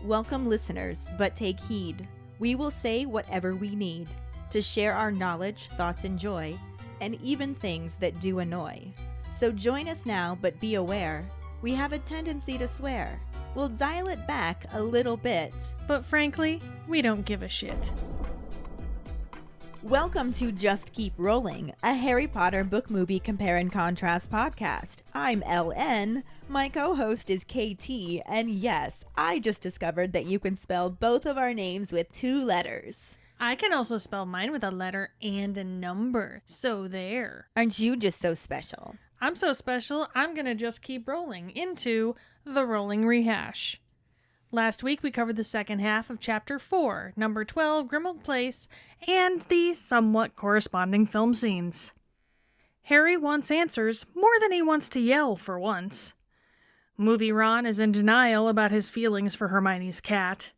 Welcome, listeners, but take heed. We will say whatever we need to share our knowledge, thoughts, and joy, and even things that do annoy. So join us now, but be aware, we have a tendency to swear. We'll dial it back a little bit. But frankly, we don't give a shit. Welcome to Just Keep Rowling, a Harry Potter book movie compare and contrast podcast. I'm LN, my co-host is KT, and yes, I just discovered that you can spell both of our names with 2 letters. I can also spell mine with a letter and a number, so there. Aren't you just so special? I'm so special, I'm gonna just keep rolling into the Rolling Rehash. Last week we covered the second half of Chapter 4, Number 12, Grimmauld Place, and the somewhat corresponding film scenes. Harry wants answers more than he wants to yell for once. Movie Ron is in denial about his feelings for Hermione's cat.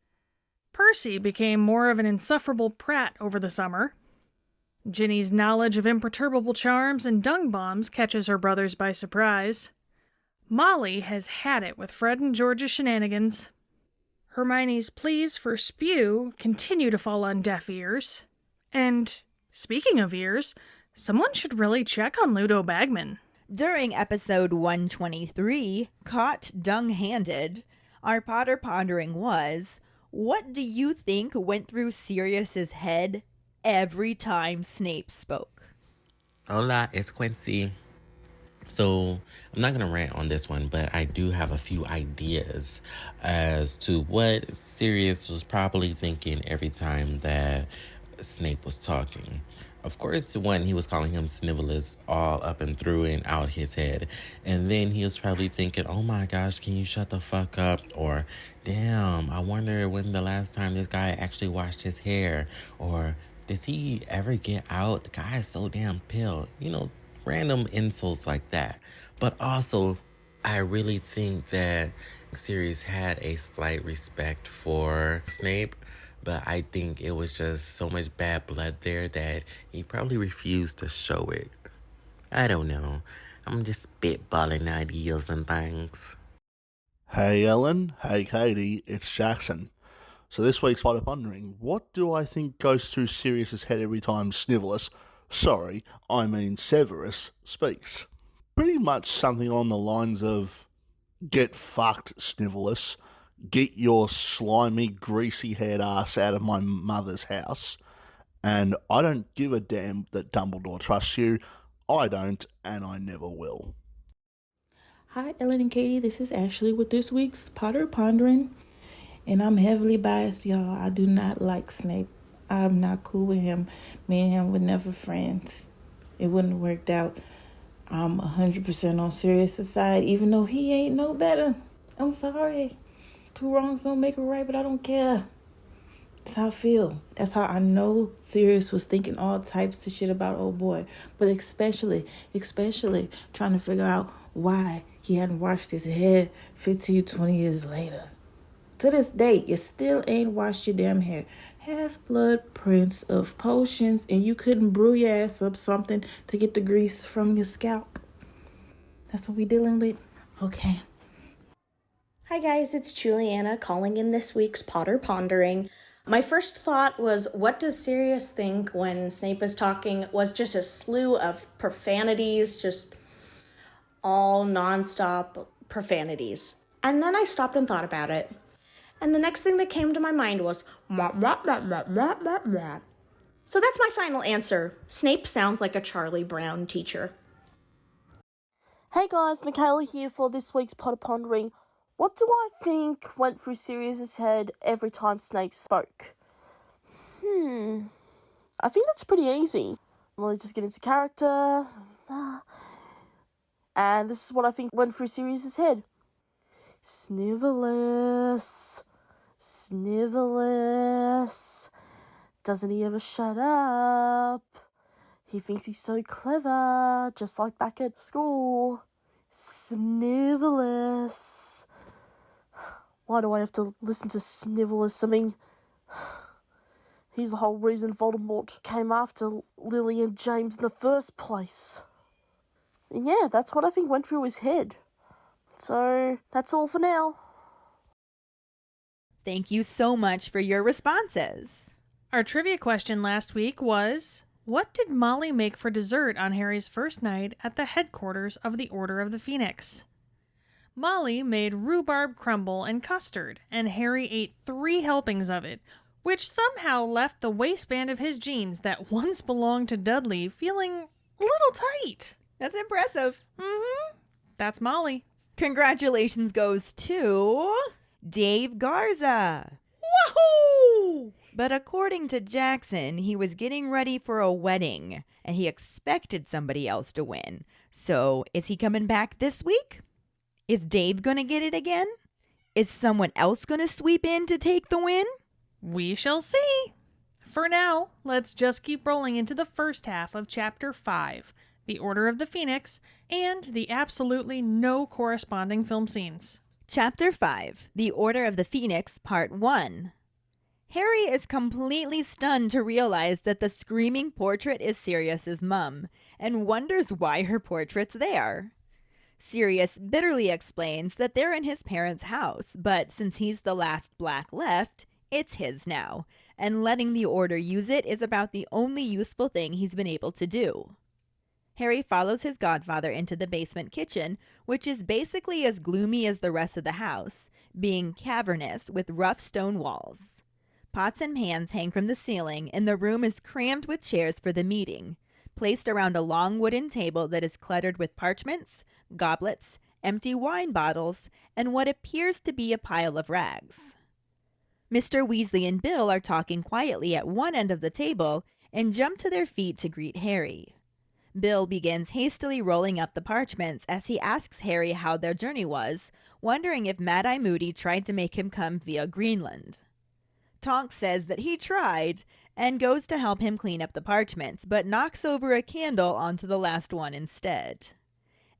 Percy became more of an insufferable prat over the summer. Ginny's knowledge of imperturbable charms and dung bombs catches her brothers by surprise. Molly has had it with Fred and George's shenanigans. Hermione's pleas for spew continue to fall on deaf ears. And, speaking of ears, someone should really check on Ludo Bagman. During episode 123, Caught Dung-Handed, our Potter Pondering was, what do you think went through Sirius's head every time Snape spoke? Hola, it's Quincy. So, I'm not going to rant on this one, but I do have a few ideas as to what Sirius was probably thinking every time that Snape was talking. Of course, one, he was calling him Snivellus all up and through and out his head. And then he was probably thinking, oh my gosh, can you shut the fuck up? Or, damn, I wonder when the last time this guy actually washed his hair. Or, does he ever get out? The guy is so damn pale. You know, random insults like that. But also, I really think that Sirius had a slight respect for Snape, but I think it was just so much bad blood there that he probably refused to show it. I don't know. I'm just spitballing ideas and things. Hey Ellen, hey Katie, it's Jackson. So this week's Potter Pondering, what do I think goes through Sirius's head every time Severus speaks? Pretty much something on the lines of, get fucked, Snivellus. Get your slimy, greasy-haired ass out of my mother's house. And I don't give a damn that Dumbledore trusts you. I don't, and I never will. Hi, Ellen and Katie. This is Ashley with this week's Potter Pondering. And I'm heavily biased, y'all. I do not like Snape. I'm not cool with him. Me and him were never friends. It wouldn't have worked out. I'm 100% on Sirius' side, even though he ain't no better. I'm sorry. 2 wrongs don't make a right, but I don't care. That's how I feel. That's how I know Sirius was thinking all types of shit about old boy. But especially trying to figure out why he hadn't washed his hair 15, 20 years later. To this day, you still ain't washed your damn hair. Half-blood prints of potions, and you couldn't brew your ass up something to get the grease from your scalp. That's what we dealing with? Okay. Hi guys, it's Juliana calling in this week's Potter Pondering. My first thought was, what does Sirius think when Snape is talking was just a slew of profanities, just all nonstop profanities. And then I stopped and thought about it. And the next thing that came to my mind was, "Mwah, mwah, mwah, mwah, mwah, mwah, mwah." So that's my final answer. Snape sounds like a Charlie Brown teacher. Hey guys, Michaela here for this week's Potter Pondering. What do I think went through Sirius's head every time Snape spoke? I think that's pretty easy. We'll just get into character. And this is what I think went through Sirius's head. Snivellus. Doesn't he ever shut up? He thinks he's so clever, just like back at school. Snivellus. Why do I have to listen to Snivellus? I mean, he's the whole reason Voldemort came after Lily and James in the first place. And yeah, that's what I think went through his head. So, that's all for now. Thank you so much for your responses. Our trivia question last week was, what did Molly make for dessert on Harry's first night at the headquarters of the Order of the Phoenix? Molly made rhubarb crumble and custard, and Harry ate 3 helpings of it, which somehow left the waistband of his jeans that once belonged to Dudley feeling a little tight. That's impressive. That's Molly. Congratulations goes to Dave Garza. Wahoo! But according to Jackson, he was getting ready for a wedding, and he expected somebody else to win. So, is he coming back this week? Is Dave gonna get it again? Is someone else gonna sweep in to take the win? We shall see. For now, let's just keep rolling into the first half of Chapter 5, The Order of the Phoenix, and the absolutely no corresponding film scenes. Chapter 5, The Order of the Phoenix, Part 1. Harry is completely stunned to realize that the screaming portrait is Sirius's mum, and wonders why her portrait's there. Sirius bitterly explains that they're in his parents' house, but since he's the last Black left, it's his now, and letting the Order use it is about the only useful thing he's been able to do. Harry follows his godfather into the basement kitchen, which is basically as gloomy as the rest of the house, being cavernous with rough stone walls. Pots and pans hang from the ceiling, and the room is crammed with chairs for the meeting, placed around a long wooden table that is cluttered with parchments, goblets, empty wine bottles, and what appears to be a pile of rags. Mr. Weasley and Bill are talking quietly at one end of the table and jump to their feet to greet Harry. Bill begins hastily rolling up the parchments as he asks Harry how their journey was, wondering if Mad-Eye Moody tried to make him come via Greenland. Tonks says that he tried and goes to help him clean up the parchments, but knocks over a candle onto the last one instead.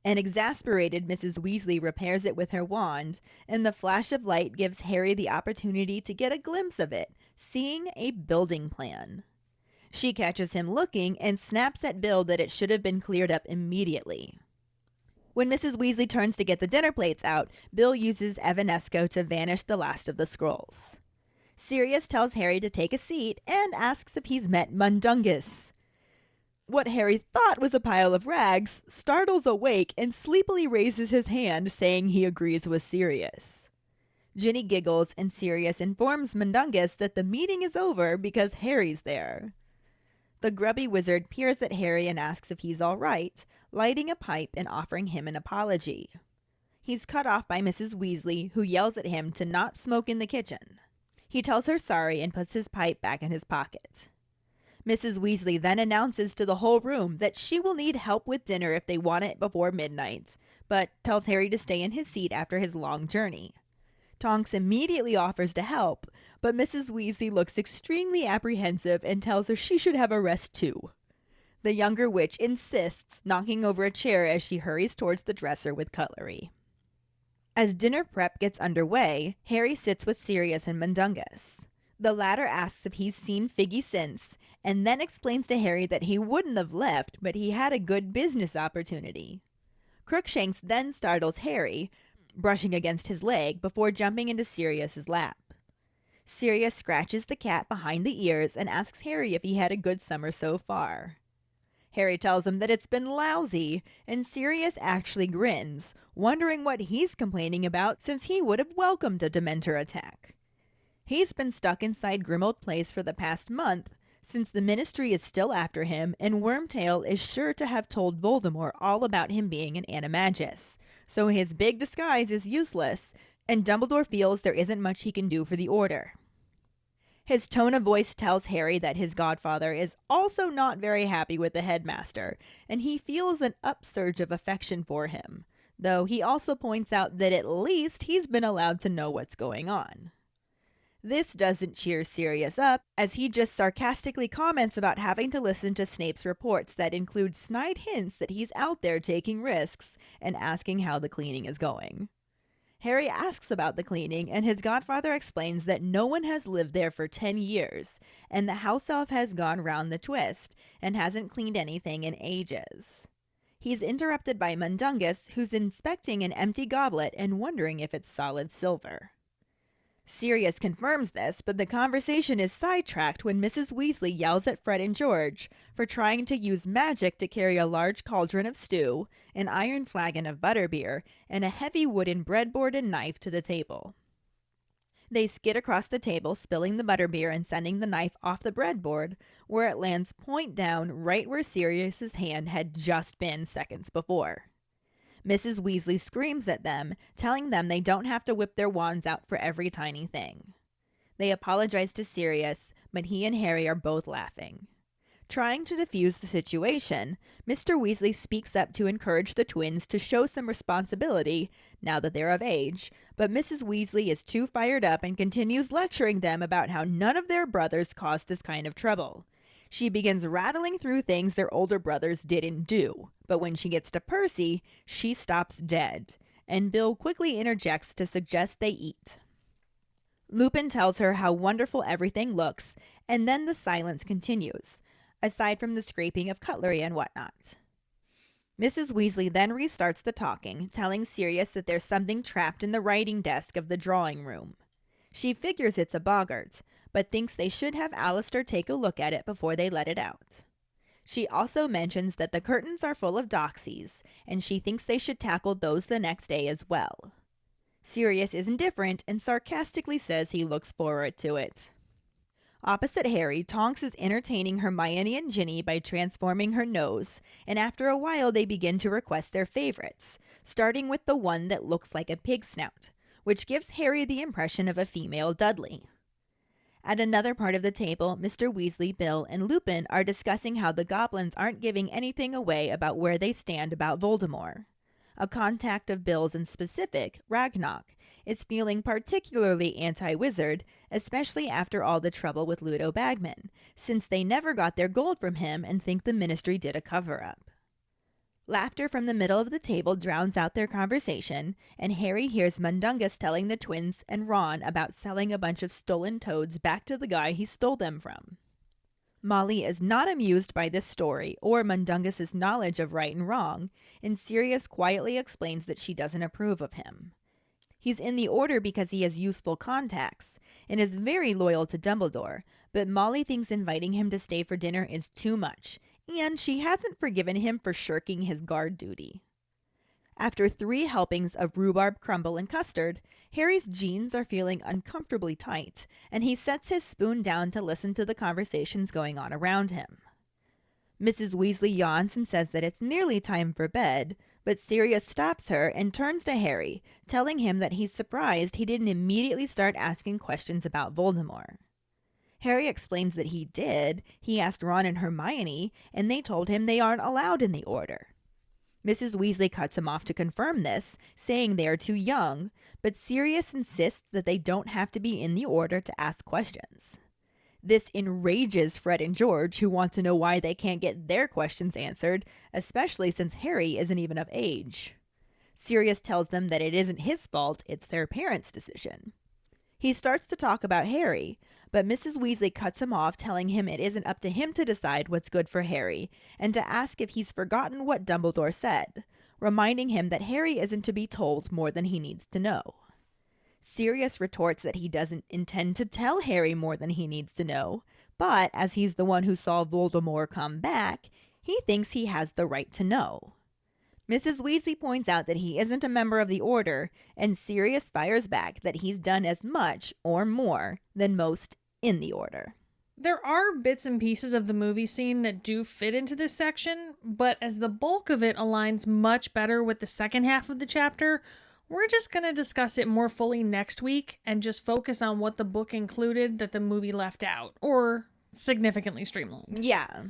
An exasperated Mrs. Weasley repairs it with her wand, and the flash of light gives Harry the opportunity to get a glimpse of it, seeing a building plan. She catches him looking and snaps at Bill that it should have been cleared up immediately. When Mrs. Weasley turns to get the dinner plates out, Bill uses Evanesco to vanish the last of the scrolls. Sirius tells Harry to take a seat and asks if he's met Mundungus. What Harry thought was a pile of rags startles awake and sleepily raises his hand, saying he agrees with Sirius. Ginny giggles and Sirius informs Mundungus that the meeting is over because Harry's there. The grubby wizard peers at Harry and asks if he's all right, lighting a pipe and offering him an apology. He's cut off by Mrs. Weasley, who yells at him to not smoke in the kitchen. He tells her sorry and puts his pipe back in his pocket. Mrs. Weasley then announces to the whole room that she will need help with dinner if they want it before midnight, but tells Harry to stay in his seat after his long journey. Tonks immediately offers to help, but Mrs. Weasley looks extremely apprehensive and tells her she should have a rest too. The younger witch insists, knocking over a chair as she hurries towards the dresser with cutlery. As dinner prep gets underway, Harry sits with Sirius and Mundungus. The latter asks if he's seen Figgy since, and then explains to Harry that he wouldn't have left, but he had a good business opportunity. Crookshanks then startles Harry, brushing against his leg before jumping into Sirius's lap. Sirius scratches the cat behind the ears and asks Harry if he had a good summer so far. Harry tells him that it's been lousy, and Sirius actually grins, wondering what he's complaining about since he would have welcomed a Dementor attack. He's been stuck inside Grimmauld Place for the past month, since the Ministry is still after him, and Wormtail is sure to have told Voldemort all about him being an animagus, so his big disguise is useless, and Dumbledore feels there isn't much he can do for the Order. His tone of voice tells Harry that his godfather is also not very happy with the headmaster, and he feels an upsurge of affection for him, though he also points out that at least he's been allowed to know what's going on. This doesn't cheer Sirius up, as he just sarcastically comments about having to listen to Snape's reports that include snide hints that he's out there taking risks and asking how the cleaning is going. Harry asks about the cleaning, and his godfather explains that no one has lived there for 10 years, and the house elf has gone round the twist and hasn't cleaned anything in ages. He's interrupted by Mundungus, who's inspecting an empty goblet and wondering if it's solid silver. Sirius confirms this, but the conversation is sidetracked when Mrs. Weasley yells at Fred and George for trying to use magic to carry a large cauldron of stew, an iron flagon of butterbeer, and a heavy wooden breadboard and knife to the table. They skid across the table, spilling the butterbeer and sending the knife off the breadboard, where it lands point down right where Sirius's hand had just been seconds before. Mrs. Weasley screams at them, telling them they don't have to whip their wands out for every tiny thing. They apologize to Sirius, but he and Harry are both laughing. Trying to defuse the situation, Mr. Weasley speaks up to encourage the twins to show some responsibility now that they're of age, but Mrs. Weasley is too fired up and continues lecturing them about how none of their brothers caused this kind of trouble. She begins rattling through things their older brothers didn't do, but when she gets to Percy, she stops dead, and Bill quickly interjects to suggest they eat. Lupin tells her how wonderful everything looks, and then the silence continues, aside from the scraping of cutlery and whatnot. Mrs. Weasley then restarts the talking, telling Sirius that there's something trapped in the writing desk of the drawing room. She figures it's a boggart, but thinks they should have Alistair take a look at it before they let it out. She also mentions that the curtains are full of doxies, and she thinks they should tackle those the next day as well. Sirius is indifferent and sarcastically says he looks forward to it. Opposite Harry, Tonks is entertaining Hermione and Ginny by transforming her nose, and after a while they begin to request their favorites, starting with the one that looks like a pig snout, which gives Harry the impression of a female Dudley. At another part of the table, Mr. Weasley, Bill, and Lupin are discussing how the goblins aren't giving anything away about where they stand about Voldemort. A contact of Bill's in specific, Ragnarok, is feeling particularly anti-wizard, especially after all the trouble with Ludo Bagman, since they never got their gold from him and think the Ministry did a cover-up. Laughter from the middle of the table drowns out their conversation, and Harry hears Mundungus telling the twins and Ron about selling a bunch of stolen toads back to the guy he stole them from. Molly is not amused by this story or Mundungus's knowledge of right and wrong, and Sirius quietly explains that she doesn't approve of him. He's in the Order because he has useful contacts, and is very loyal to Dumbledore, but Molly thinks inviting him to stay for dinner is too much, and she hasn't forgiven him for shirking his guard duty. After 3 helpings of rhubarb crumble and custard, Harry's jeans are feeling uncomfortably tight, and he sets his spoon down to listen to the conversations going on around him. Mrs. Weasley yawns and says that it's nearly time for bed, but Sirius stops her and turns to Harry, telling him that he's surprised he didn't immediately start asking questions about Voldemort. Harry explains that he did. He asked Ron and Hermione, and they told him they aren't allowed in the Order. Mrs. Weasley cuts him off to confirm this, saying they are too young, but Sirius insists that they don't have to be in the Order to ask questions. This enrages Fred and George, who want to know why they can't get their questions answered, especially since Harry isn't even of age. Sirius tells them that it isn't his fault, it's their parents' decision. He starts to talk about Harry, but Mrs. Weasley cuts him off, telling him it isn't up to him to decide what's good for Harry, and to ask if he's forgotten what Dumbledore said, reminding him that Harry isn't to be told more than he needs to know. Sirius retorts that he doesn't intend to tell Harry more than he needs to know, but as he's the one who saw Voldemort come back, he thinks he has the right to know. Mrs. Weasley points out that he isn't a member of the Order, and Sirius fires back that he's done as much, or more, than most in the Order. There are bits and pieces of the movie scene that do fit into this section, but as the bulk of it aligns much better with the second half of the chapter, we're just going to discuss it more fully next week and just focus on what the book included that the movie left out, or significantly streamlined. Yeah.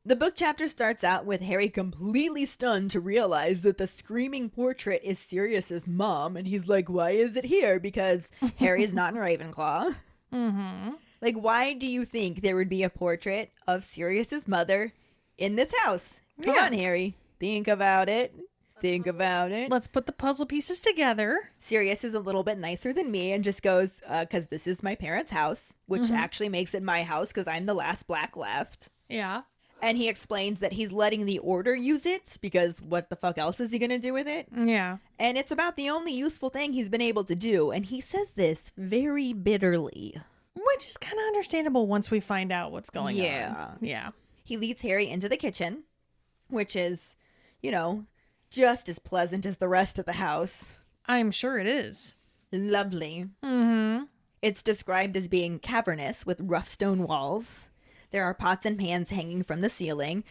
The book chapter starts out with Harry completely stunned to realize that the screaming portrait is Sirius's mom, and he's like, why is it here? Because Harry's not in Ravenclaw. Mm-hmm. Like, why do you think there would be a portrait of Sirius's mother in this house? Come on, Harry. Think about it. Think about it. Let's put the puzzle pieces together. Sirius is a little bit nicer than me and just goes, because this is my parents' house, which actually makes it my house because I'm the last black left. Yeah. And he explains that he's letting the Order use it because what the fuck else is he going to do with it? Yeah. And it's about the only useful thing he's been able to do. And he says this very bitterly. Which is kind of understandable once we find out what's going Yeah. on. Yeah. He leads Harry into the kitchen, which is, you know, just as pleasant as the rest of the house. I'm sure it is. Lovely. Mm-hmm. It's described as being cavernous with rough stone walls. There are pots and pans hanging from the ceiling,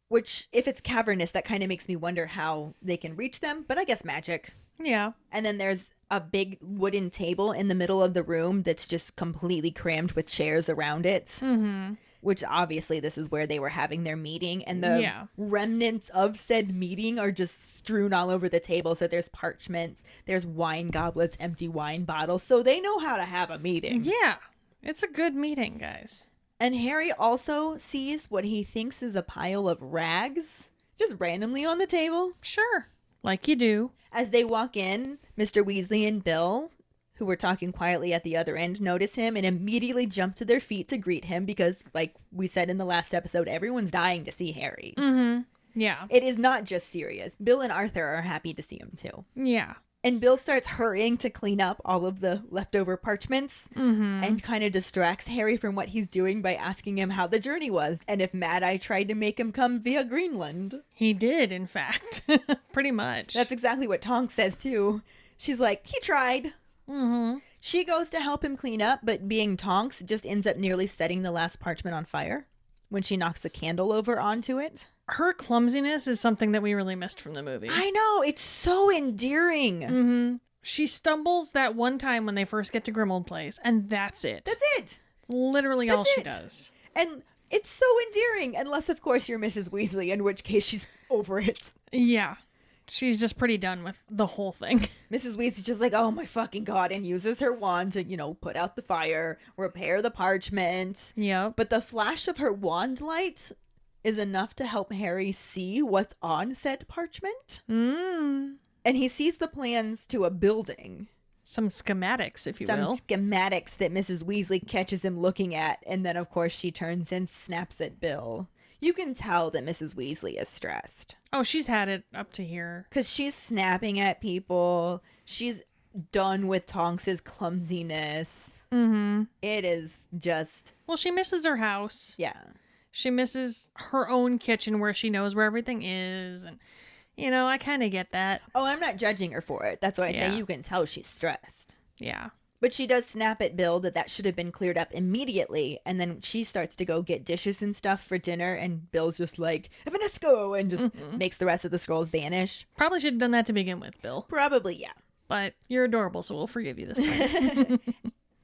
which, if it's cavernous, that kind of makes me wonder how they can reach them, but I guess magic. Yeah. And then there's a big wooden table in the middle of the room that's just completely crammed with chairs around it. Mm-hmm. Which obviously this is where they were having their meeting, and the Yeah. remnants of said meeting are just strewn all over the table. So there's parchments, there's wine goblets, empty wine bottles, so they know how to have a meeting. Yeah. It's a good meeting, guys. And Harry also sees what he thinks is a pile of rags just randomly on the table. Sure. Like you do. As they walk in, Mr. Weasley and Bill, who were talking quietly at the other end, notice him and immediately jump to their feet to greet him because, like we said in the last episode, everyone's dying to see Harry. Mm-hmm. Yeah. It is not just Sirius. Bill and Arthur are happy to see him too. Yeah. And Bill starts hurrying to clean up all of the leftover parchments and kind of distracts Harry from what he's doing by asking him how the journey was and if Mad Eye tried to make him come via Greenland. He did, in fact. Pretty much. That's exactly what Tonks says too. She's like, he tried. Mm-hmm. She goes to help him clean up, but being Tonks just ends up nearly setting the last parchment on fire when she knocks a candle over onto it. Her clumsiness is something that we really missed from the movie. I know, it's so endearing. Mm-hmm. She stumbles that one time when they first get to Grimmauld Place, and that's it. That's it. Literally all That's she it. does. And it's so endearing, unless, of course, you're Mrs. Weasley, in which case she's over it. Yeah. She's just pretty done with the whole thing. Mrs. Weasley's just like, oh my fucking god, and uses her wand to, put out the fire, repair the parchment. Yep. But the flash of her wand light is enough to help Harry see what's on said parchment. Mm. And he sees the plans to a building. Some schematics, if you Some will. schematics that Mrs. Weasley catches him looking at, and then, of course, she turns and snaps at Bill. You can tell that Mrs. Weasley is stressed. Oh, she's had it up to here. Because she's snapping at people. She's done with Tonks's clumsiness. Mm-hmm. It is just... Well, she misses her house. Yeah. She misses her own kitchen where she knows where everything is. And, I kind of get that. Oh, I'm not judging her for it. That's why I Yeah. say you can tell she's stressed. Yeah. But she does snap at Bill that should have been cleared up immediately. And then she starts to go get dishes and stuff for dinner. And Bill's just like, Evanesco! And just makes the rest of the scrolls vanish. Probably should have done that to begin with, Bill. Probably, yeah. But you're adorable, so we'll forgive you this time.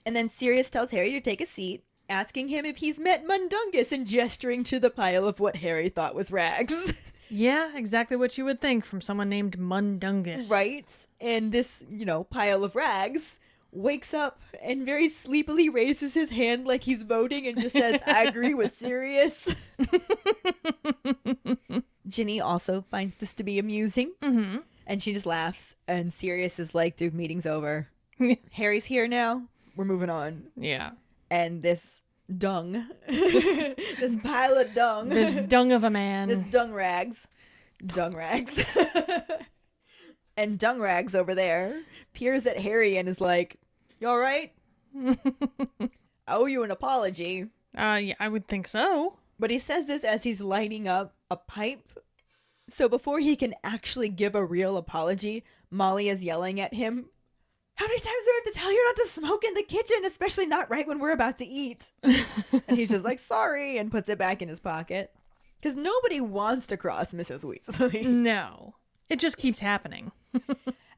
And then Sirius tells Harry to take a seat, asking him if he's met Mundungus and gesturing to the pile of what Harry thought was rags. Yeah, exactly what you would think from someone named Mundungus. Right? And this, pile of rags wakes up and very sleepily raises his hand like he's voting and just says, I agree with Sirius. Ginny also finds this to be amusing. Mm-hmm. And she just laughs. And Sirius is like, dude, meeting's over. Harry's here now. We're moving on. Yeah. And this dung, this pile of dung, This dung of a man. this dung rags, and dung rags over there peers at Harry and is like, "You all right? I owe you an apology." Yeah, I would think so. But he says this as he's lighting up a pipe. So before he can actually give a real apology, Molly is yelling at him, how many times do I have to tell you not to smoke in the kitchen, especially not right when we're about to eat? And he's just like, sorry, and puts it back in his pocket. Because nobody wants to cross Mrs. Weasley. No. It just keeps happening.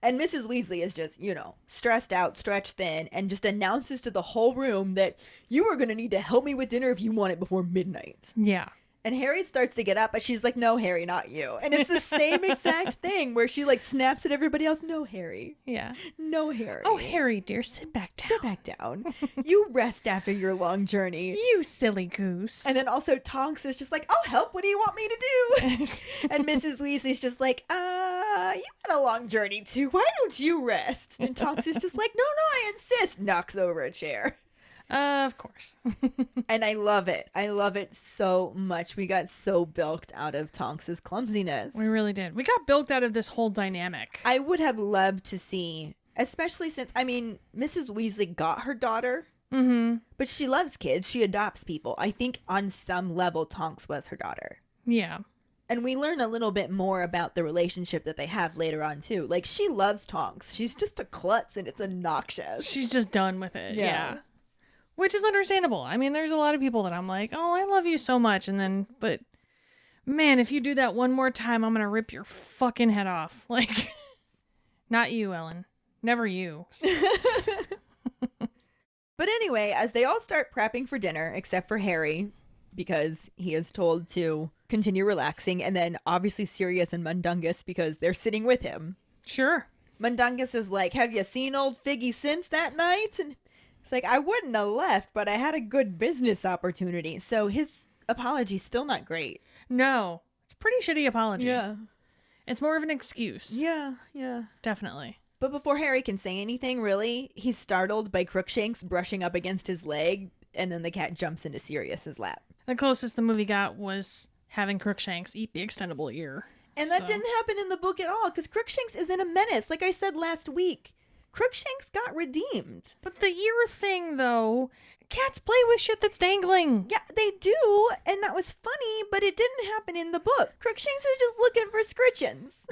And Mrs. Weasley is just, stressed out, stretched thin, and just announces to the whole room that you are going to need to help me with dinner if you want it before midnight. Yeah. And Harry starts to get up, but she's like, no, Harry, not you. And it's the same exact thing where she snaps at everybody else. No, Harry. Yeah. No, Harry. Oh, Harry, dear, sit back down. Sit back down. You rest after your long journey. You silly goose. And then also Tonks is just like, I'll help. What do you want me to do? And Mrs. Weasley's just like, you had a long journey too. Why don't you rest? And Tonks is just like, no, I insist. Knocks over a chair. Of course. And I love it. I love it so much. We got so bilked out of Tonks's clumsiness. We really did. We got bilked out of this whole dynamic. I would have loved to see, especially since, I mean, Mrs. Weasley got her daughter, but she loves kids. She adopts people. I think on some level, Tonks was her daughter. Yeah. And we learn a little bit more about the relationship that they have later on, too. Like, she loves Tonks. She's just a klutz, and it's obnoxious. She's just done with it. Yeah. Yeah. Which is understandable. I mean, there's a lot of people that I'm like, oh, I love you so much. And then, but man, if you do that one more time, I'm going to rip your fucking head off. Like, not you, Ellen. Never you. But anyway, as they all start prepping for dinner, except for Harry, because he is told to continue relaxing, and then obviously Sirius and Mundungus because they're sitting with him. Sure. Mundungus is like, have you seen old Figgy since that night? And it's like, I wouldn't have left, but I had a good business opportunity. So his apology's still not great. No. It's a pretty shitty apology. Yeah. It's more of an excuse. Yeah. Definitely. But before Harry can say anything, really, he's startled by Crookshanks brushing up against his leg, and then the cat jumps into Sirius's lap. The closest the movie got was having Crookshanks eat the extendable ear. And that didn't happen in the book at all, because Crookshanks isn't a menace. Like I said last week, Crookshanks got redeemed. But the ear thing, though, cats play with shit that's dangling. Yeah, they do, and that was funny, but it didn't happen in the book. Crookshanks are just looking for scritchins.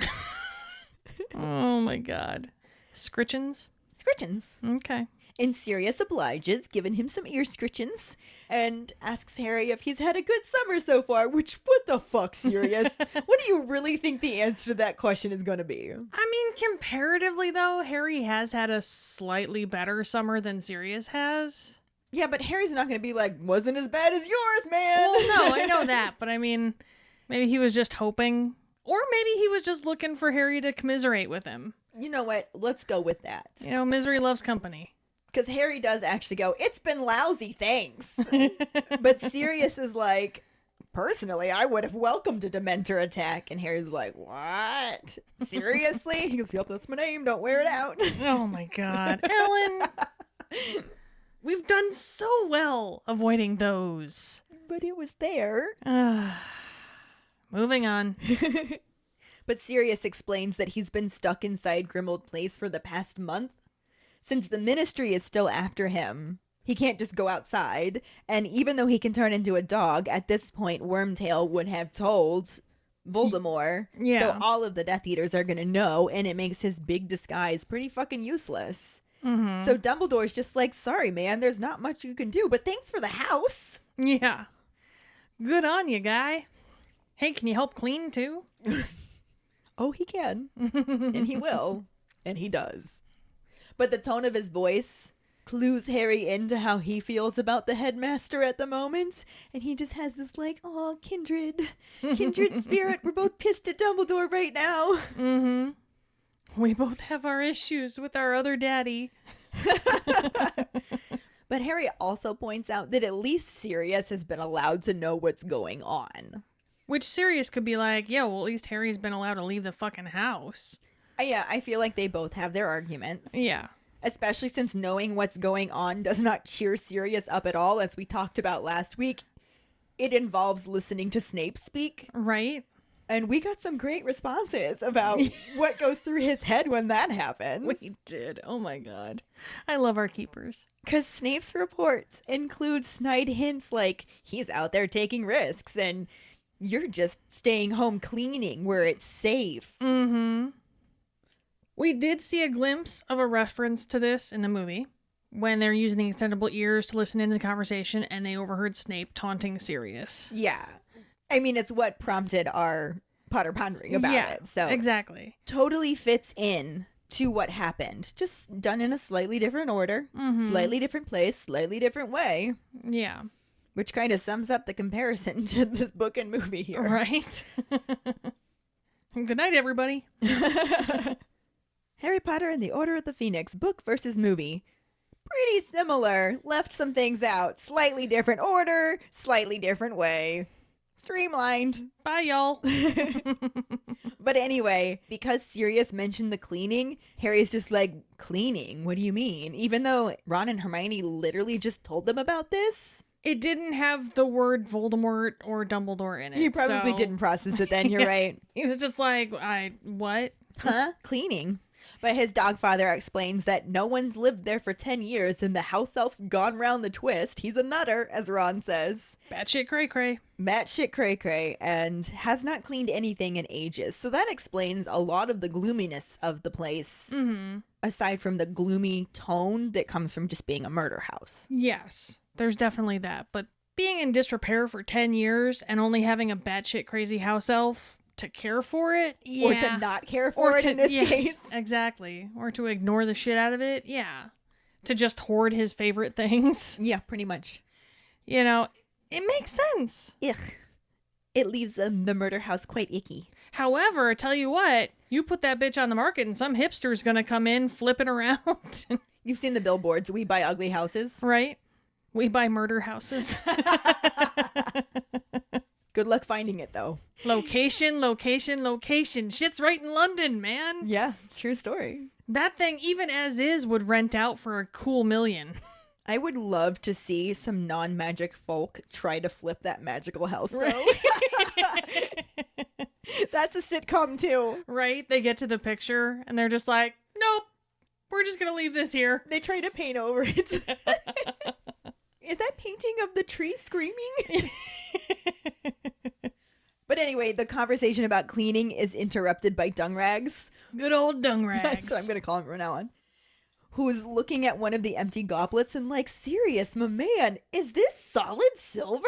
Oh my god. Scritchins? Scritchins. Okay. And Sirius obliges, giving him some ear scritchins, and asks Harry if he's had a good summer so far, which, what the fuck, Sirius? What do you really think the answer to that question is going to be? I mean, comparatively, though, Harry has had a slightly better summer than Sirius has. Yeah, but Harry's not going to be like, wasn't as bad as yours, man. Well, no, I know that, but I mean, maybe he was just hoping, or maybe he was just looking for Harry to commiserate with him. You know what? Let's go with that. You know, misery loves company. Because Harry does actually go, it's been lousy, thanks. But Sirius is like, personally, I would have welcomed a Dementor attack. And Harry's like, what? Seriously? He goes, yep, that's my name. Don't wear it out. Oh my god. Ellen! We've done so well avoiding those. But it was there. Moving on. But Sirius explains that he's been stuck inside Grimmauld Place for the past month. Since the Ministry is still after him, he can't just go outside. And even though he can turn into a dog, at this point, Wormtail would have told Voldemort. Yeah. So all of the Death Eaters are going to know, and it makes his big disguise pretty fucking useless. Mm-hmm. So Dumbledore's just like, sorry, man, there's not much you can do, but thanks for the house. Yeah. Good on you, guy. Hey, can you help clean, too? Oh, he can. And he will. And he does. But the tone of his voice clues Harry into how he feels about the headmaster at the moment. And he just has this like, oh, kindred spirit. We're both pissed at Dumbledore right now. Mm-hmm. We both have our issues with our other daddy. But Harry also points out that at least Sirius has been allowed to know what's going on. Which Sirius could be like, yeah, well, at least Harry's been allowed to leave the fucking house. Yeah, I feel like they both have their arguments. Yeah. Especially since knowing what's going on does not cheer Sirius up at all, as we talked about last week. It involves listening to Snape speak. Right? And we got some great responses about what goes through his head when that happens. We did. Oh my god. I love our keepers. Because Snape's reports include snide hints like, he's out there taking risks, and you're just staying home cleaning where it's safe. Mm-hmm. We did see a glimpse of a reference to this in the movie when they're using the extendable ears to listen into the conversation and they overheard Snape taunting Sirius. Yeah. I mean, it's what prompted our Potter pondering about it. So exactly. Totally fits in to what happened. Just done in a slightly different order, slightly different place, slightly different way. Yeah. Which kind of sums up the comparison to this book and movie here. Right? Good night, everybody. Harry Potter and the Order of the Phoenix, book versus movie. Pretty similar. Left some things out. Slightly different order, slightly different way. Streamlined. Bye, y'all. But anyway, because Sirius mentioned the cleaning, Harry's just like, cleaning? What do you mean? Even though Ron and Hermione literally just told them about this. It didn't have the word Voldemort or Dumbledore in it. He probably didn't process it then, you're right. He was just like, what? Huh? Cleaning. But his dogfather explains that no one's lived there for 10 years and the house elf's gone round the twist. He's a nutter, as Ron says. Batshit cray-cray. Batshit cray-cray, and has not cleaned anything in ages. So that explains a lot of the gloominess of the place, aside from the gloomy tone that comes from just being a murder house. Yes, there's definitely that. But being in disrepair for 10 years and only having a batshit crazy house elf to care for it, Or to not care for it in this case. Exactly. Or to ignore the shit out of it, yeah. To just hoard his favorite things. Yeah, pretty much. You know, it makes sense. Ugh. It leaves the murder house quite icky. However, I tell you what, you put that bitch on the market and some hipster's gonna come in flipping around. You've seen the billboards, we buy ugly houses. Right? We buy murder houses. Good luck finding it, though. Location, location, location. Shit's right in London, man. Yeah, it's a true story. That thing, even as is, would rent out for a cool $1 million. I would love to see some non-magic folk try to flip that magical house, though. That's a sitcom, too. Right? They get to the picture, and they're just like, nope, we're just gonna leave this here. They try to paint over it. Is that painting of the tree screaming? But anyway, the conversation about cleaning is interrupted by Dungrags. Good old Dungrags. That's what I'm going to call him from now on. Who's looking at one of the empty goblets and like, serious, my man, is this solid silver?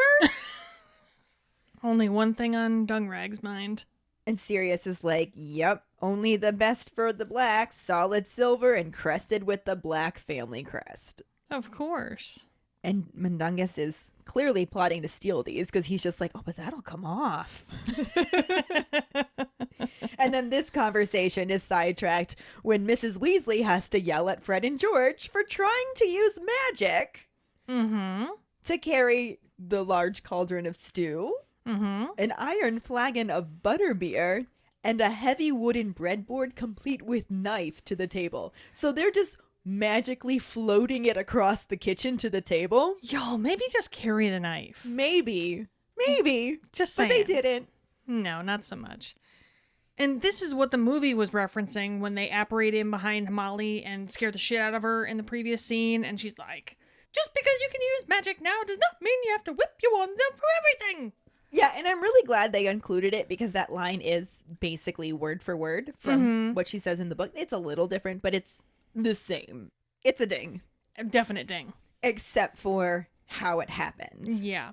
Only one thing on Dungrag's mind. And Sirius is like, yep, only the best for the black, solid silver and crested with the black family crest. Of course. And Mundungus is clearly plotting to steal these because he's just like, oh, but that'll come off. And then this conversation is sidetracked when Mrs. Weasley has to yell at Fred and George for trying to use magic to carry the large cauldron of stew, an iron flagon of butterbeer, and a heavy wooden breadboard complete with knife to the table. So they're just magically floating it across the kitchen to the table. Y'all, maybe just carry the knife. Maybe. Just saying. But they didn't. No, not so much. And this is what the movie was referencing when they apparate in behind Molly and scare the shit out of her in the previous scene. And she's like, just because you can use magic now does not mean you have to whip your wands out for everything. Yeah, and I'm really glad they included it because that line is basically word for word from what she says in the book. It's a little different, but it's the same. It's a ding. A definite ding. Except for how it happened. Yeah.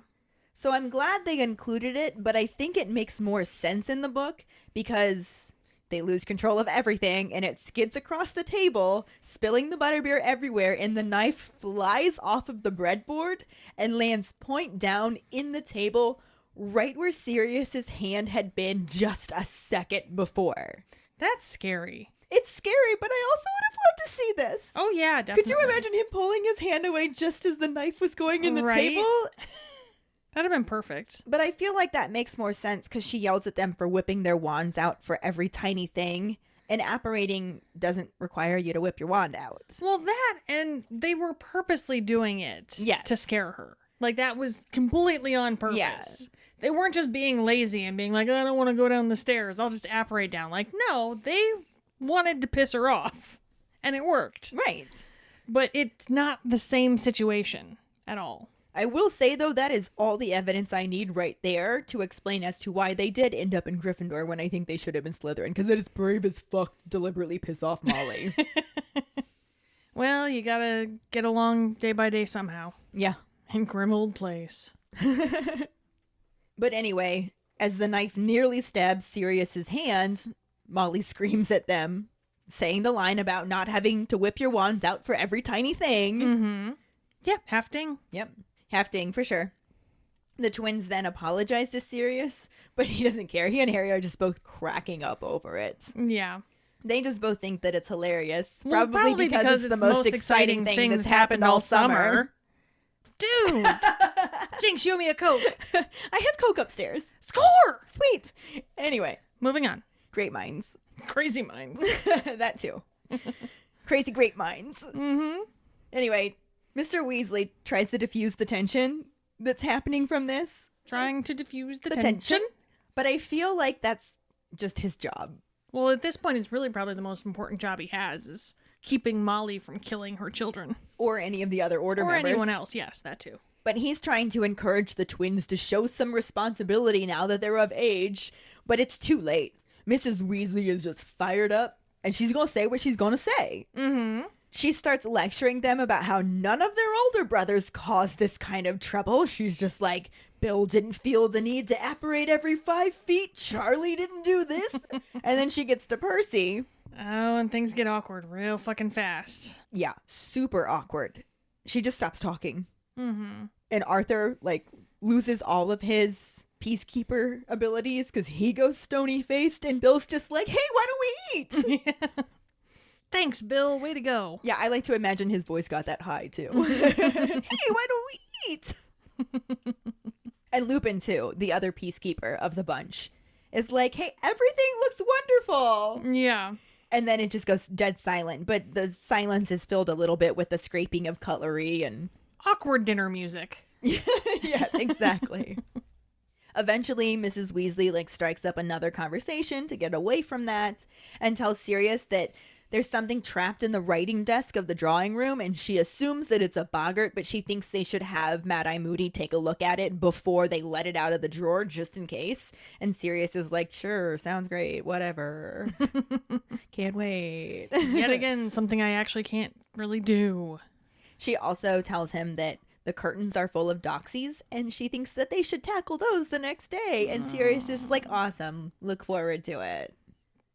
So I'm glad they included it, but I think it makes more sense in the book because they lose control of everything and it skids across the table, spilling the butterbeer everywhere, and the knife flies off of the breadboard and lands point down in the table right where Sirius's hand had been just a second before. That's scary. It's scary, but I also would have loved to see this. Oh, yeah, definitely. Could you imagine him pulling his hand away just as the knife was going in the table? That'd have been perfect. But I feel like that makes more sense because she yells at them for whipping their wands out for every tiny thing. And apparating doesn't require you to whip your wand out. Well, that, and they were purposely doing it to scare her. Like, that was completely on purpose. Yeah. They weren't just being lazy and being like, I don't want to go down the stairs. I'll just apparate down. Like, no, they wanted to piss her off. And it worked. Right. But it's not the same situation at all. I will say, though, that is all the evidence I need right there to explain as to why they did end up in Gryffindor when I think they should have been Slytherin. Because it is brave as fuck to deliberately piss off Molly. Well, you gotta get along day by day somehow. Yeah. In Grimmauld Place. But anyway, as the knife nearly stabs Sirius's hand, Molly screams at them, saying the line about not having to whip your wands out for every tiny thing. Mm-hmm. Yep, hefting. Yep, hefting for sure. The twins then apologize to Sirius, but he doesn't care. He and Harry are just both cracking up over it. Yeah. They just both think that it's hilarious. Well, probably because it's the most exciting thing that's happened all summer. Dude! Jinx, you owe me a Coke. I have Coke upstairs. Score! Sweet. Anyway, Moving on. great minds. Crazy minds. That too. Crazy great minds. Mm-hmm. Anyway, Mr. Weasley tries to diffuse the tension that's happening from this. Trying to diffuse the tension. tension. But I feel like that's just his job. Well, at this point, it's really probably the most important job he has is keeping Molly from killing her children. Or any of the other Order Or members. anyone else, yes, that too. But he's trying to encourage the twins to show some responsibility now that they're of age. But it's too late. Mrs. Weasley is just fired up, and she's going to say what she's going to say. Mm-hmm. She starts lecturing them about how none of their older brothers caused this kind of trouble. She's just like, Bill didn't feel the need to apparate every 5 feet. Charlie didn't do this. And then she gets to Percy. Oh, and things get awkward real fucking fast. Yeah, super awkward. She just stops talking. Mm-hmm. And Arthur, like, loses all of his peacekeeper abilities because he goes stony-faced. And Bill's just like, hey, why don't we eat? Thanks, Bill. Way to go. Yeah, I like to imagine his voice got that high, too. Hey, why don't we eat? And Lupin, too, the other peacekeeper of the bunch, is like, hey, everything looks wonderful. Yeah. And then it just goes dead silent. But the silence is filled a little bit with the scraping of cutlery and... Awkward dinner music. Yes, exactly. Eventually, Mrs. Weasley, strikes up another conversation to get away from that and tells Sirius that there's something trapped in the writing desk of the drawing room, and she assumes that it's a boggart, but she thinks they should have Mad-Eye Moody take a look at it before they let it out of the drawer, just in case. And Sirius is like, sure, sounds great, whatever. Can't wait. Yet again, something I actually can't really do. She also tells him that the curtains are full of doxies, and she thinks that they should tackle those the next day. And Sirius is like, awesome, look forward to it.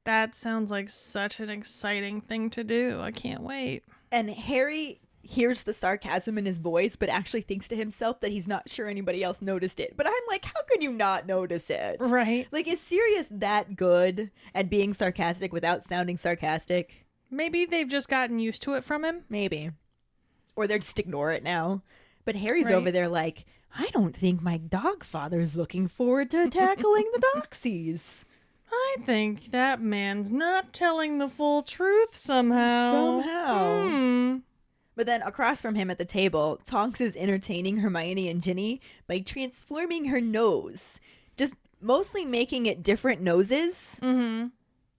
That sounds like such an exciting thing to do. I can't wait. And Harry hears the sarcasm in his voice, but actually thinks to himself that he's not sure anybody else noticed it. But I'm like, how could you not notice it? Right. Like, is Sirius that good at being sarcastic without sounding sarcastic? Maybe they've just gotten used to it from him. Maybe. Or they just ignore it now. But Harry's Right. over there like, I don't think my dog father's looking forward to tackling the doxies. I think that man's not telling the full truth somehow. But then across from him at the table, Tonks is entertaining Hermione and Ginny by transforming her nose. Just mostly making it different noses. Mm-hmm.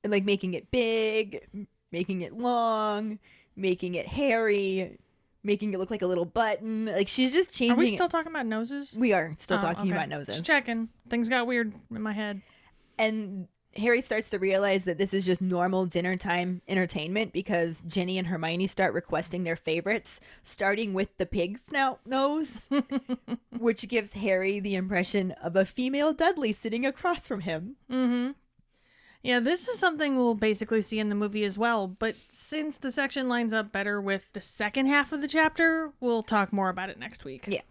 And making it big, making it long, making it hairy, making it look like a little button. She's just changing. Are we still talking about noses? We are still talking okay. about noses. Just checking. Things got weird in my head. And Harry starts to realize that this is just normal dinner time entertainment because Ginny and Hermione start requesting their favorites, starting with the pig snout nose, which gives Harry the impression of a female Dudley sitting across from him. Mm-hmm. Yeah, this is something we'll basically see in the movie as well, but since the section lines up better with the second half of the chapter, we'll talk more about it next week. Yeah.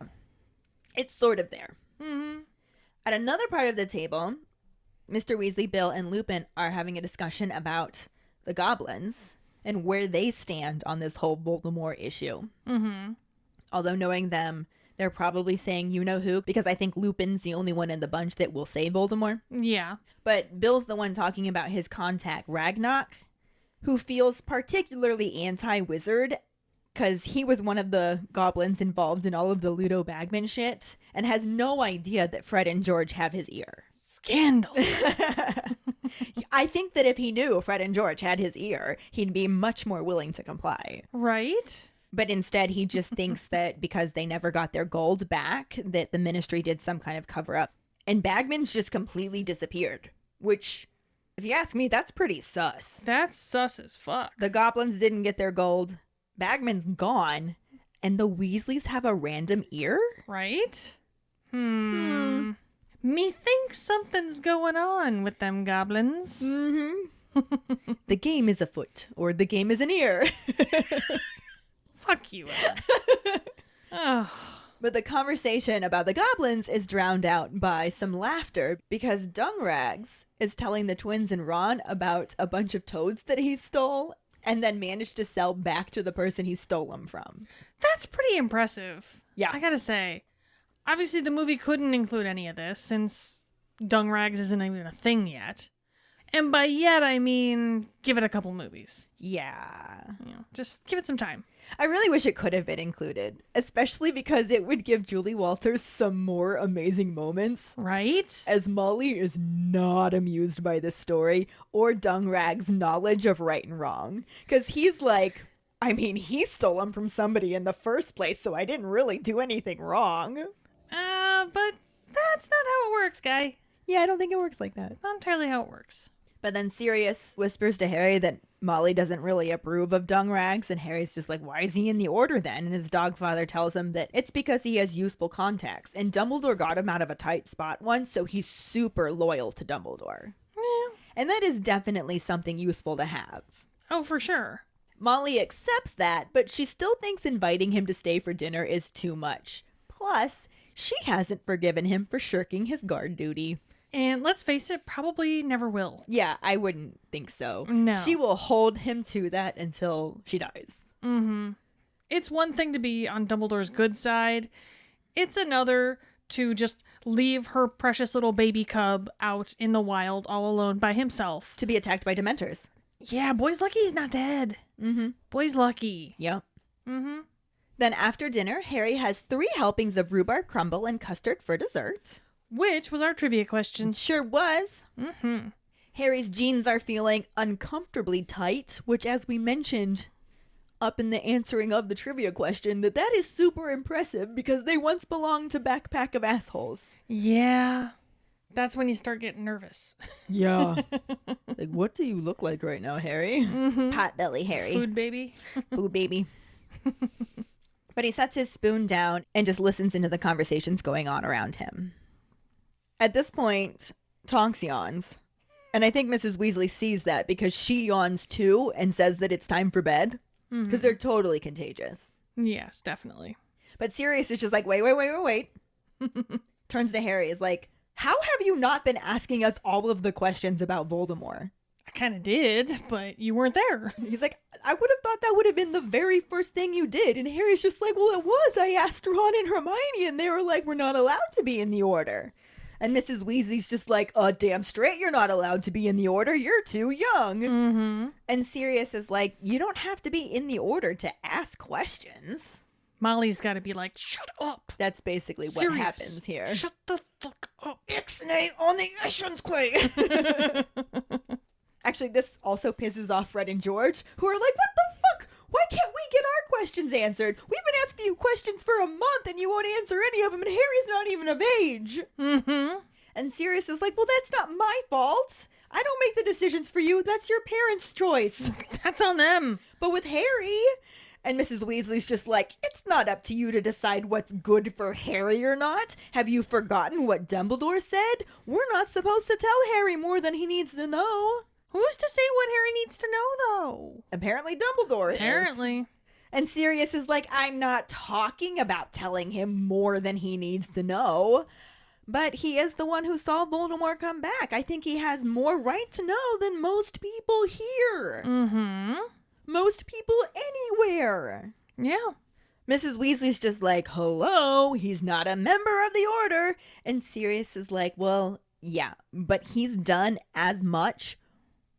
It's sort of there. Mm-hmm. At another part of the table, Mr. Weasley, Bill, and Lupin are having a discussion about the goblins and where they stand on this whole Voldemort issue. Mm-hmm. Although knowing them, they're probably saying you-know-who, because I think Lupin's the only one in the bunch that will say Voldemort. Yeah. But Bill's the one talking about his contact, Ragnock, who feels particularly anti-wizard because he was one of the goblins involved in all of the Ludo Bagman shit and has no idea that Fred and George have his ear. Scandal. I think that if he knew Fred and George had his ear, he'd be much more willing to comply. Right? But instead, he just thinks that because they never got their gold back, that the ministry did some kind of cover-up. And Bagman's just completely disappeared. Which, if you ask me, that's pretty sus. That's sus as fuck. The goblins didn't get their gold. Bagman's gone. And the Weasleys have a random ear? Right? Methinks something's going on with them goblins. Mm-hmm. The game is afoot, or the game is an ear. Fuck you, Ellen. Oh. But the conversation about the goblins is drowned out by some laughter because Dungrags is telling the twins and Ron about a bunch of toads that he stole and then managed to sell back to the person he stole them from. That's pretty impressive. Yeah. I gotta say, obviously the movie couldn't include any of this since dung rags isn't even a thing yet. And by yet, I mean, give it a couple movies. Yeah. Just give it some time. I really wish it could have been included, especially because it would give Julie Walters some more amazing moments. Right? As Molly is not amused by this story or Dung Rag's knowledge of right and wrong. Because he's like, I mean, he stole them from somebody in the first place, so I didn't really do anything wrong. But that's not how it works, guy. Yeah, I don't think it works like that. Not entirely how it works. But then Sirius whispers to Harry that Molly doesn't really approve of dung rags, and Harry's just like, why is he in the order then? And his dog father tells him that it's because he has useful contacts, and Dumbledore got him out of a tight spot once, so he's super loyal to Dumbledore. Yeah. And that is definitely something useful to have. Oh, for sure. Molly accepts that, but she still thinks inviting him to stay for dinner is too much. Plus, she hasn't forgiven him for shirking his guard duty. And let's face it, probably never will. Yeah, I wouldn't think so. No. She will hold him to that until she dies. Mm-hmm. It's one thing to be on Dumbledore's good side. It's another to just leave her precious little baby cub out in the wild all alone by himself. To be attacked by Dementors. Yeah, boy's lucky he's not dead. Mm-hmm. Boy's lucky. Yep. Mm-hmm. Then after dinner, Harry has 3 helpings of rhubarb crumble and custard for dessert. Which was our trivia question. Sure was. Mm-hmm. Harry's jeans are feeling uncomfortably tight, which, as we mentioned up in the answering of the trivia question, that is super impressive because they once belonged to Backpack of Assholes. Yeah. That's when you start getting nervous. Yeah. Like, what do you look like right now, Harry? Mm-hmm. Potbelly Harry. Food baby. Food baby. But he sets his spoon down and just listens into the conversations going on around him. At this point, Tonks yawns. And I think Mrs. Weasley sees that because she yawns too and says that it's time for bed. Because they're totally contagious. Yes, definitely. But Sirius is just like, wait. Turns to Harry, is like, how have you not been asking us all of the questions about Voldemort? I kind of did, but you weren't there. He's like, I would have thought that would have been the very first thing you did. And Harry's just like, well, it was. I asked Ron and Hermione and they were like, we're not allowed to be in the order. And Mrs. Weasley's just like, damn straight you're not allowed to be in the order. You're too young. Mm-hmm. And Sirius is like, you don't have to be in the order to ask questions. Molly's got to be like, shut up. That's basically what Sirius, happens here. Shut the fuck up. Ixnay on the Ishensquay. Actually, this also pisses off Fred and George, who are like, what the fuck? Why can't we get our questions answered? We've been asking you questions for a month and you won't answer any of them, and Harry's not even of age. Mm-hmm. And Sirius is like, well, that's not my fault. I don't make the decisions for you. That's your parents' choice. That's on them. But with Harry... And Mrs. Weasley's just like, it's not up to you to decide what's good for Harry or not. Have you forgotten what Dumbledore said? We're not supposed to tell Harry more than he needs to know. Who's to say what Harry needs to know, though? Apparently Dumbledore is. Apparently. And Sirius is like, I'm not talking about telling him more than he needs to know. But he is the one who saw Voldemort come back. I think he has more right to know than most people here. Mm-hmm. Most people anywhere. Yeah. Mrs. Weasley's just like, hello, he's not a member of the order. And Sirius is like, well, yeah, but he's done as much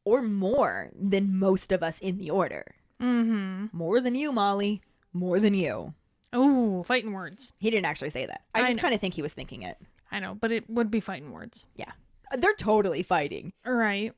or more than most of us in the order. Mm-hmm. More than you, Molly. More than you. Oh, fighting words. He didn't actually say that. I just kind of think he was thinking it. I know, but it would be fighting words. Yeah. They're totally fighting. All right.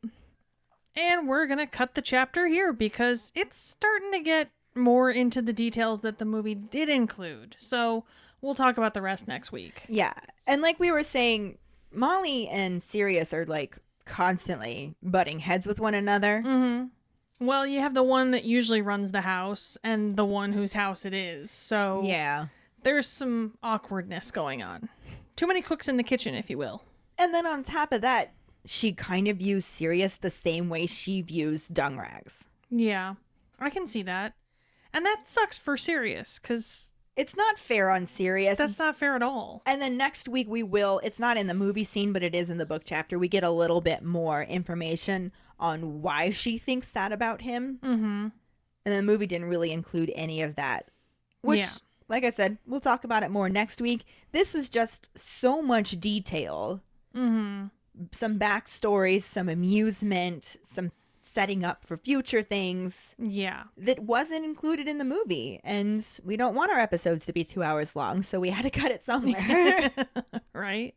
And we're going to cut the chapter here because it's starting to get more into the details that the movie did include. So we'll talk about the rest next week. Yeah. And like we were saying, Molly and Sirius are like constantly butting heads with one another. Mm-hmm. Well, you have the one that usually runs the house and the one whose house it is. So yeah, there's some awkwardness going on. Too many cooks in the kitchen, if you will. And then on top of that, she kind of views Sirius the same way she views dung rags. Yeah, I can see that. And that sucks for Sirius, because... It's not fair on Sirius. That's not fair at all. And then next week we will, it's not in the movie scene, but it is in the book chapter. We get a little bit more information on why she thinks that about him. Mm-hmm. And the movie didn't really include any of that. Which, yeah. like I said, we'll talk about it more next week. This is just so much detail. Mm-hmm. Some backstories, some amusement, some setting up for future things. Yeah. That wasn't included in the movie. And we don't want our episodes to be 2 hours long, so we had to cut it somewhere. Right?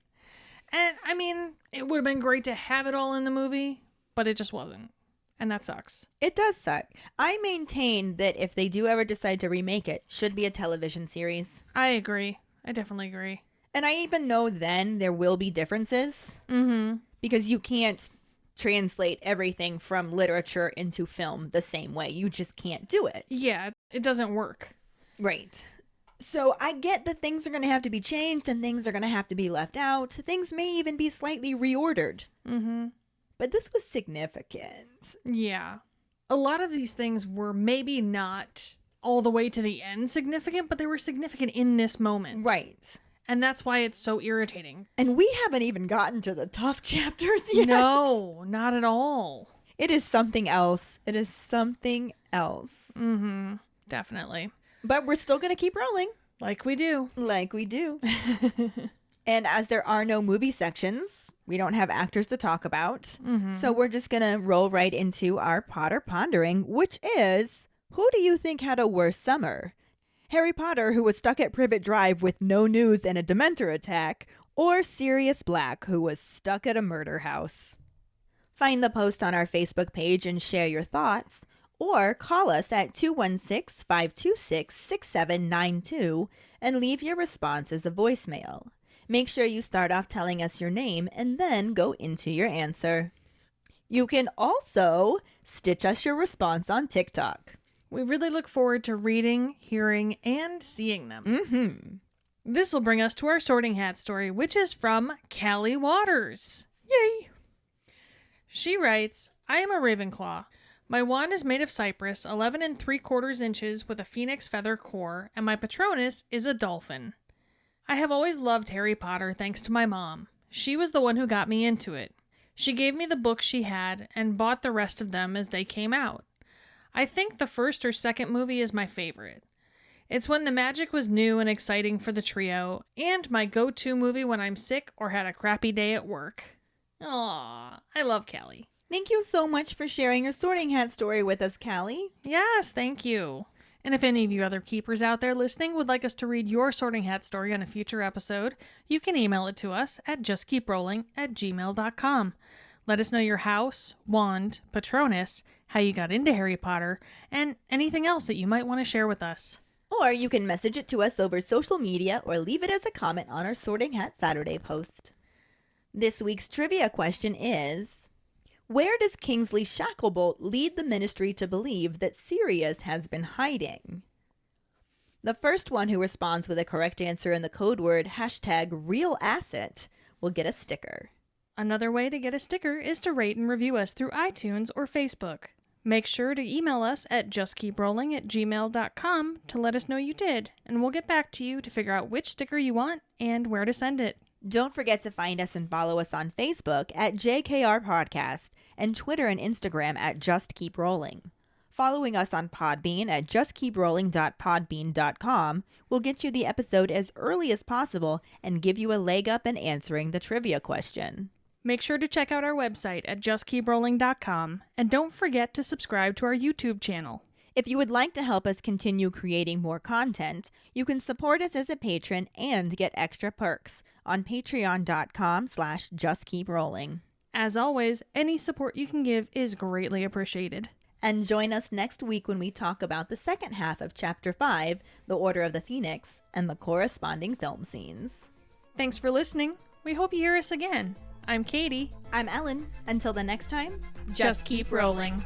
And, I mean, it would have been great to have it all in the movie, but it just wasn't. And that sucks. It does suck. I maintain that if they do ever decide to remake it, should be a television series. I agree. I definitely agree. And I even know then there will be differences. Mm-hmm. Because you can't translate everything from literature into film the same way. You just can't do it. Yeah, it doesn't work. Right. So I get that things are going to have to be changed and things are going to have to be left out. Things may even be slightly reordered. Mm-hmm. But this was significant. Yeah. A lot of these things were maybe not all the way to the end significant, but they were significant in this moment. Right. And that's why it's so irritating. And we haven't even gotten to the tough chapters yet. No, not at all. It is something else. It is something else. Mm-hmm. Definitely. But we're still going to keep rolling. Like we do. Like we do. And as there are no movie sections, we don't have actors to talk about. Mm-hmm. So we're just going to roll right into our Potter Pondering, which is, who do you think had a worse summer? Harry Potter, who was stuck at Privet Drive with no news and a Dementor attack, or Sirius Black, who was stuck at a murder house? Find the post on our Facebook page and share your thoughts, or call us at 216-526-6792 and leave your response as a voicemail. Make sure you start off telling us your name and then go into your answer. You can also stitch us your response on TikTok. We really look forward to reading, hearing, and seeing them. Mm-hmm. This will bring us to our Sorting Hat story, which is from Callie Waters. Yay! She writes, I am a Ravenclaw. My wand is made of cypress, 11 3/4 inches with a phoenix feather core, and my Patronus is a dolphin. I have always loved Harry Potter thanks to my mom. She was the one who got me into it. She gave me the books she had and bought the rest of them as they came out. I think the first or second movie is my favorite. It's when the magic was new and exciting for the trio, and my go-to movie when I'm sick or had a crappy day at work. Aww, I love Callie. Thank you so much for sharing your Sorting Hat story with us, Callie. Yes, thank you. And if any of you other keepers out there listening would like us to read your Sorting Hat story on a future episode, you can email it to us at justkeeprolling@gmail.com. Let us know your house, wand, Patronus, how you got into Harry Potter, and anything else that you might want to share with us. Or you can message it to us over social media or leave it as a comment on our Sorting Hat Saturday post. This week's trivia question is, where does Kingsley Shacklebolt lead the Ministry to believe that Sirius has been hiding? The first one who responds with a correct answer in the code word #RealAsset will get a sticker. Another way to get a sticker is to rate and review us through iTunes or Facebook. Make sure to email us at justkeeprolling@gmail.com to let us know you did, and we'll get back to you to figure out which sticker you want and where to send it. Don't forget to find us and follow us on Facebook at JKR Podcast and Twitter and Instagram at Just Keep Rolling. Following us on Podbean at justkeeprolling.podbean.com will get you the episode as early as possible and give you a leg up in answering the trivia question. Make sure to check out our website at justkeeprolling.com, and don't forget to subscribe to our YouTube channel. If you would like to help us continue creating more content, you can support us as a patron and get extra perks on patreon.com/justkeeprolling. As always, any support you can give is greatly appreciated. And join us next week when we talk about the second half of Chapter 5, The Order of the Phoenix, and the corresponding film scenes. Thanks for listening. We hope you hear us again. I'm Katie. I'm Ellen. Until the next time, Just keep rolling.